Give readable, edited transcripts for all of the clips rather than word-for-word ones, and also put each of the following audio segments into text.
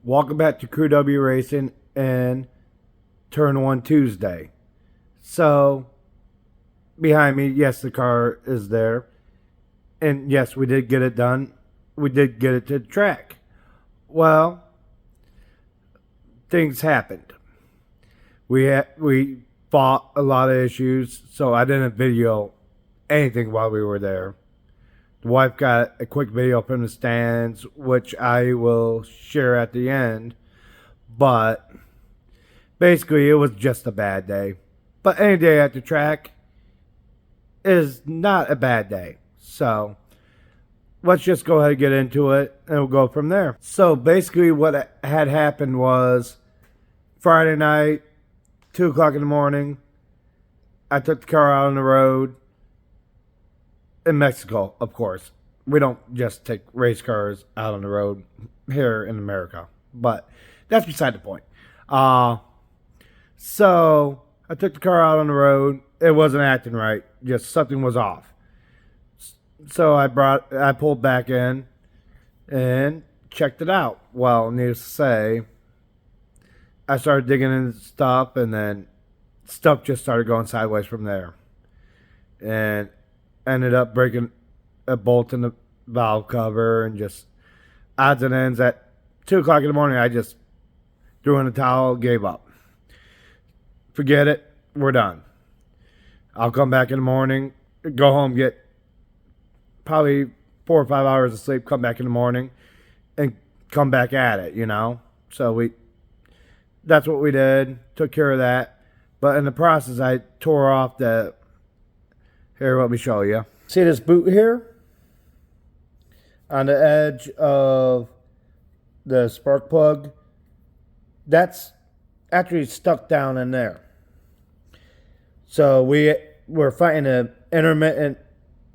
Welcome back to Crew W Racing and Turn 1 Tuesday. So, behind me, yes, the car is there. And yes, we did get it done. We did get it to the track. Well, things happened. We fought a lot of issues, so I didn't video anything while we were there. The wife got a quick video from the stands, which I will share at the end. But basically, it was just a bad day. But any day at the track is not a bad day. So let's just go ahead and get into it, and we'll go from there. So basically, what had happened was Friday night, 2 o'clock in the morning, I took the car out on the road. In Mexico, of course. We don't just take race cars out on the road here in America. But that's beside the point. So I took the car out on the road. It wasn't acting right. Just something was off. So I pulled back in and checked it out. Well, needless to say, I started digging into stuff, and then stuff just started going sideways from there. And ended up breaking a bolt in the valve cover, and just odds and ends. At 2 o'clock in the morning, I just threw in the towel, gave up. Forget it, we're done. I'll come back in the morning, go home, get probably 4 or 5 hours of sleep, come back in the morning, and come back at it, So that's what we did, took care of that. But in the process, I tore off here, let me show you. See this boot here? On the edge of the spark plug? That's actually stuck down in there. So we were fighting an intermittent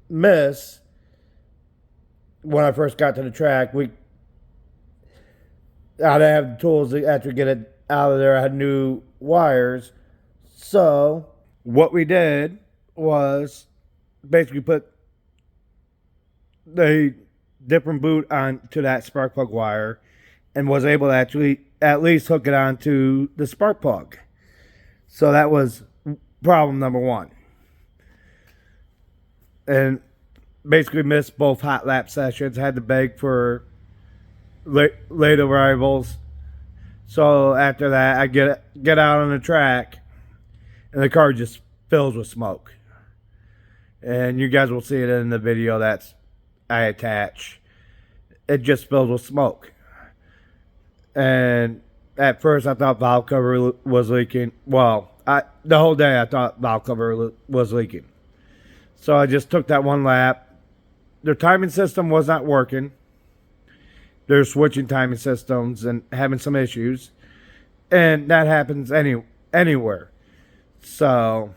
miss when I first got to the track. I didn't have the tools to actually get it out of there. I had new wires. So what we did was basically put the different boot onto that spark plug wire, and was able to actually at least hook it onto the spark plug. So that was problem number one. And basically missed both hot lap sessions, had to beg for late arrivals. So after that, I get out on the track, and the car just fills with smoke. And you guys will see it in the video that I attach. It just fills with smoke. And at first I thought valve cover was leaking. Well, the whole day I thought valve cover was leaking. So I just took that one lap. Their timing system was not working. They're switching timing systems and having some issues. And that happens anywhere. So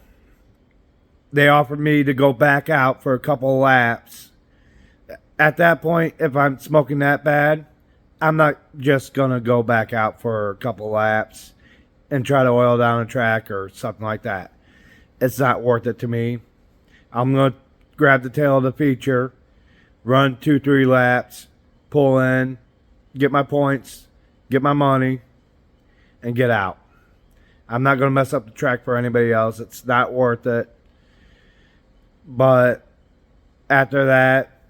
they offered me to go back out for a couple of laps. At that point, if I'm smoking that bad, I'm not just going to go back out for a couple of laps and try to oil down a track or something like that. It's not worth it to me. I'm going to grab the tail of the feature, run 2-3 laps, pull in, get my points, get my money, and get out. I'm not going to mess up the track for anybody else. It's not worth it. But after that,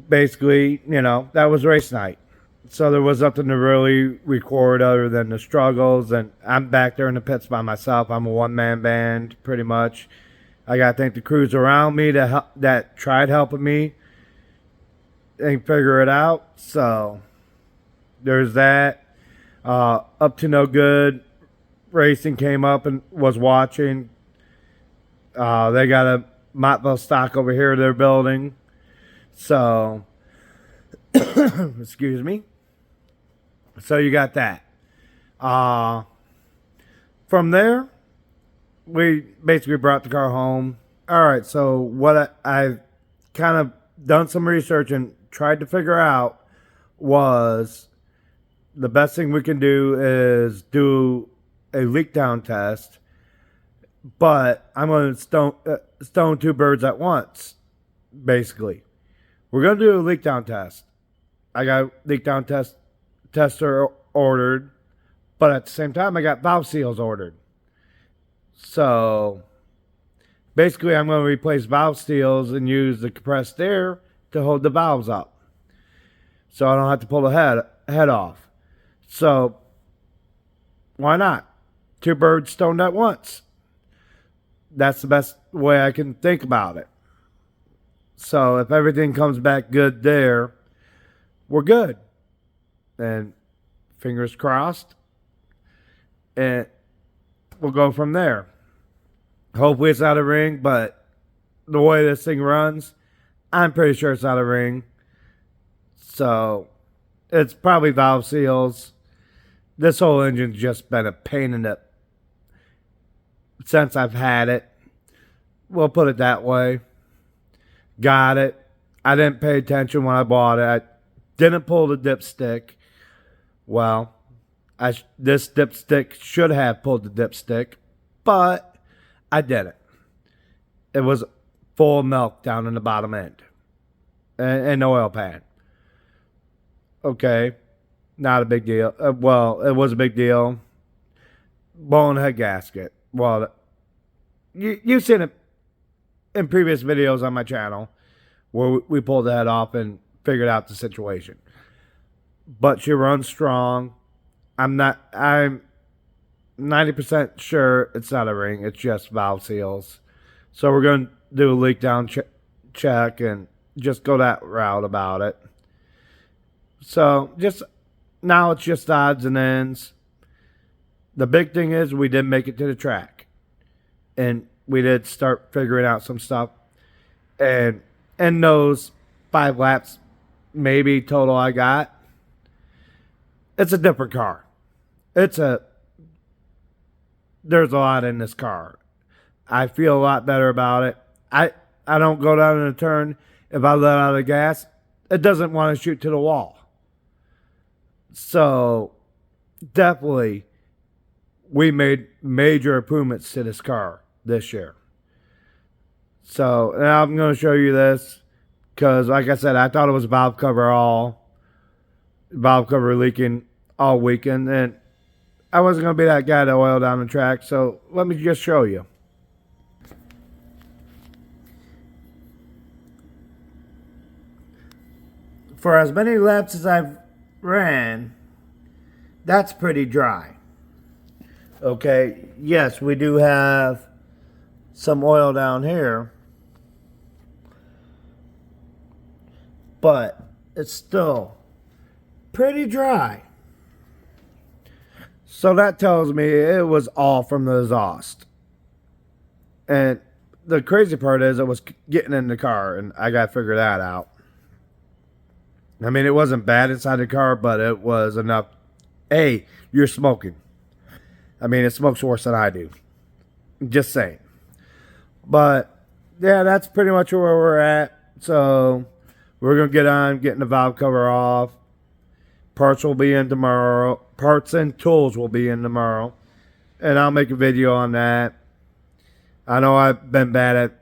basically, that was race night. So there was nothing to really record other than the struggles. And I'm back there in the pits by myself. I'm a one-man band, pretty much. I got to thank the crews around me that tried helping me and figure it out. So there's that. Up to No Good Racing came up and was watching. They got a Mottville stock over here they're building. So, excuse me. So you got that. From there, we basically brought the car home. All right, so what I've kind of done some research and tried to figure out was the best thing we can do is do a leak down test. But I'm going to stone two birds at once, basically. We're going to do a leak down test. I got a leak down test tester ordered, but at the same time, I got valve seals ordered. So basically, I'm going to replace valve seals and use the compressed air to hold the valves up, so I don't have to pull the head off. So why not? Two birds stoned at once. That's the best way I can think about it. So if everything comes back good there, we're good. And fingers crossed. And we'll go from there. Hopefully it's out of ring, but the way this thing runs, I'm pretty sure it's out of ring. So it's probably valve seals. This whole engine's just been a pain in the since I've had it. We'll put it that way. Got it. I didn't pay attention when I bought it. I didn't pull the dipstick. Well, this dipstick should have pulled the dipstick, but I didn't. It was full of milk down in the bottom end. And the oil pan. Okay. Not a big deal. Well, it was a big deal. Blowing head gasket. Well, you've seen it in previous videos on my channel where we pulled the head off and figured out the situation. But she runs strong. I'm 90% sure it's not a ring. It's just valve seals. So we're going to do a leak down check and just go that route about it. So now it's just odds and ends. The big thing is we did make it to the track. And we did start figuring out some stuff. And in those 5 laps, maybe total I got, it's a different car. There's a lot in this car. I feel a lot better about it. I don't go down in a turn. If I let out the gas, it doesn't want to shoot to the wall. So definitely we made major improvements to this car this year. So now I'm going to show you this because, like I said, I thought it was valve cover leaking all weekend, and I wasn't going to be that guy to oil down the track. So let me just show you. For as many laps as I've ran, that's pretty dry. Okay, yes, we do have some oil down here, but it's still pretty dry. So that tells me it was all from the exhaust. And the crazy part is it was getting in the car, and I got to figure that out. I mean, it wasn't bad inside the car, but it was enough. Hey, you're smoking. I mean, it smokes worse than I do. Just saying. But, yeah, that's pretty much where we're at. So, we're going to get on getting the valve cover off. Parts will be in tomorrow. Parts and tools will be in tomorrow. And I'll make a video on that. I know I've been bad at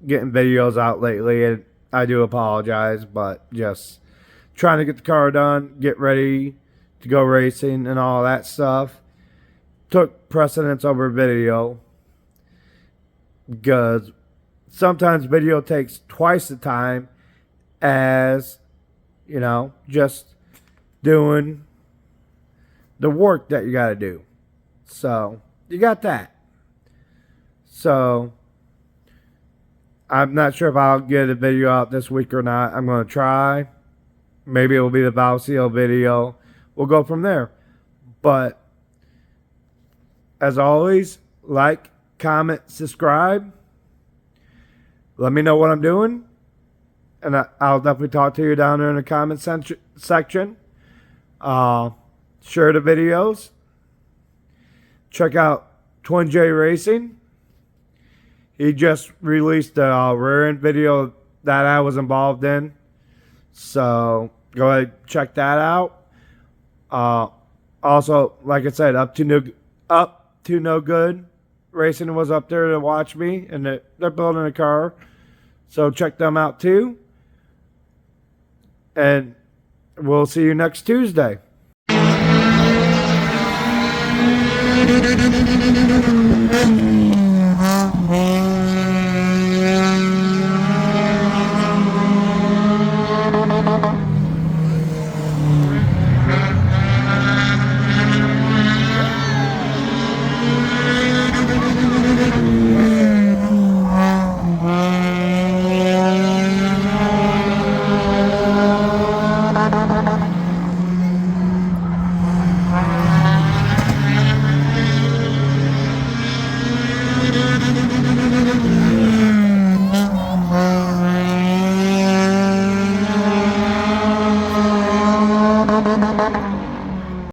getting videos out lately, and I do apologize, but just trying to get the car done, get ready to go racing and all that stuff took precedence over video, because sometimes video takes twice the time as, you know, just doing the work that you got to do. So you got that. So I'm not sure if I'll get a video out this week or not. I'm going to try. Maybe it will be the valve seal video. We'll go from there. But as always, like, comment, subscribe. Let me know what I'm doing. And I'll definitely talk to you down there in the comment section. Share the videos. Check out Twin J Racing. He just released a rear end video that I was involved in. So go ahead and check that out. Also, like I said, Up to No Good Racing was up there to watch me, and they're building a car. So check them out too. And we'll see you next Tuesday.